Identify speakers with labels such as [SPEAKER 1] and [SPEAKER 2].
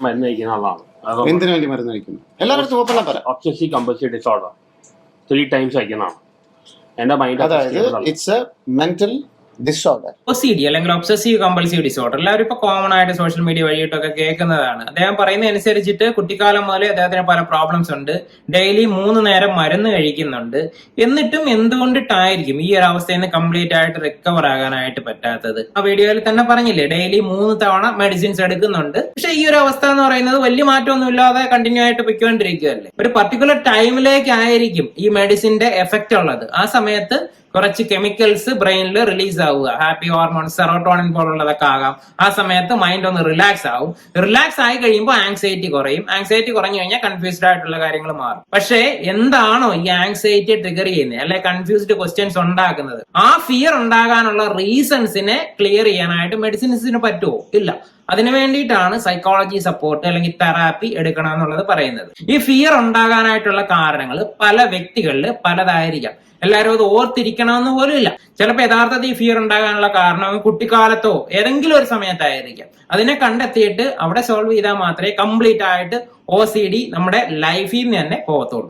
[SPEAKER 1] മരുന്ന് കഴിക്കുന്ന ആളാണ്.
[SPEAKER 2] എന്തിനു വേണ്ടി മരുന്ന് കഴിക്കുന്നു? എല്ലാവരും ഓപ്പൺ പറയാം.
[SPEAKER 1] ഒബ്സസീവ് കമ്പൽസീവ് ഡിസോർഡർ 3 times കഴിക്കുന്നതാണ്. എന്റെ മൈൻഡ്
[SPEAKER 2] അതായത് it's A mental disorder.
[SPEAKER 3] OCD അല്ലെങ്കിൽ ഒബ്സസീവ് കമ്പൽസീവ് ഡിസോർഡർ എല്ലാവരും ഇപ്പൊ കോമൺ ആയിട്ട് സോഷ്യൽ മീഡിയ വഴിയിട്ടൊക്കെ കേൾക്കുന്നതാണ്. അദ്ദേഹം പറയുന്ന അനുസരിച്ചിട്ട് കുട്ടിക്കാലം മുതലേ അദ്ദേഹത്തിന് പല പ്രോബ്ലംസ് ഉണ്ട്. ഡെയിലി 3 നേരം മരുന്ന് കഴിക്കുന്നുണ്ട്. എന്നിട്ടും എന്തുകൊണ്ടിട്ടായിരിക്കും ഈ ഒരു അവസ്ഥയിൽ നിന്ന് കംപ്ലീറ്റ് ആയിട്ട് റിക്കവർ ആകാനായിട്ട് പറ്റാത്തത്? ആ വീഡിയോയിൽ തന്നെ പറഞ്ഞില്ലേ, ഡെയിലി 3 തവണ മെഡിസിൻസ് എടുക്കുന്നുണ്ട്. പക്ഷെ ഈ ഒരു അവസ്ഥ എന്ന് പറയുന്നത് വലിയ മാറ്റമൊന്നും ഇല്ലാതെ കണ്ടിന്യൂ ആയിട്ട് പൊയ്ക്കൊണ്ടിരിക്കുകയല്ലേ. ഒരു പർട്ടിക്കുലർ ടൈമിലേക്കായിരിക്കും ഈ മെഡിസിന്റെ എഫക്റ്റ് ഉള്ളത്. ആ സമയത്ത് കുറച്ച് കെമിക്കൽസ് ബ്രെയിനിൽ റിലീസ് ആവുക, ഹാപ്പി ഹോർമോൺസ്, സെറോട്ടോണിൻ പോലുള്ളതൊക്കെ ആകാം. ആ സമയത്ത് മൈൻഡ് ഒന്ന് റിലാക്സ് ആവും. റിലാക്സ് ആയി കഴിയുമ്പോൾ ആങ്സൈറ്റി കുറയും. ആങ്സൈറ്റി കുറഞ്ഞു കഴിഞ്ഞാൽ കൺഫ്യൂസ്ഡ് ആയിട്ടുള്ള കാര്യങ്ങൾ മാറും. പക്ഷേ എന്താണോ ഈ ആങ്സൈറ്റി ട്രിഗർ ചെയ്യുന്നത്, അല്ലെ കൺഫ്യൂസ്ഡ് ക്വസ്റ്റ്യൻസ് ഉണ്ടാക്കുന്നത്, ആ ഫിയർ ഉണ്ടാകാനുള്ള റീസൺസിനെ ക്ലിയർ ചെയ്യാനായിട്ട് മെഡിസിൻസിന് പറ്റുമോ? ഇല്ല. അതിനു വേണ്ടിയിട്ടാണ് സൈക്കോളജി സപ്പോർട്ട് അല്ലെങ്കിൽ തെറാപ്പി എടുക്കണം എന്നുള്ളത് പറയുന്നത്. ഈ ഫിയർ ഉണ്ടാകാനായിട്ടുള്ള കാരണങ്ങൾ പല വ്യക്തികളിൽ പലതായിരിക്കാം. എല്ലാവരും അത് ഓർത്തിരിക്കണമെന്ന് പോലും ഇല്ല. ചിലപ്പോൾ യഥാർത്ഥത്തിൽ ഈ ഫിയർ ഉണ്ടാകാനുള്ള കാരണം കുട്ടിക്കാലത്തോ ഏതെങ്കിലും ഒരു സമയത്തായിരിക്കാം. അതിനെ കണ്ടെത്തിയിട്ട് അവിടെ സോൾവ് ചെയ്താൽ മാത്രമേ കംപ്ലീറ്റ് ആയിട്ട് OCD നമ്മുടെ ലൈഫിൽ നിന്ന് തന്നെ പോകത്തുള്ളൂ.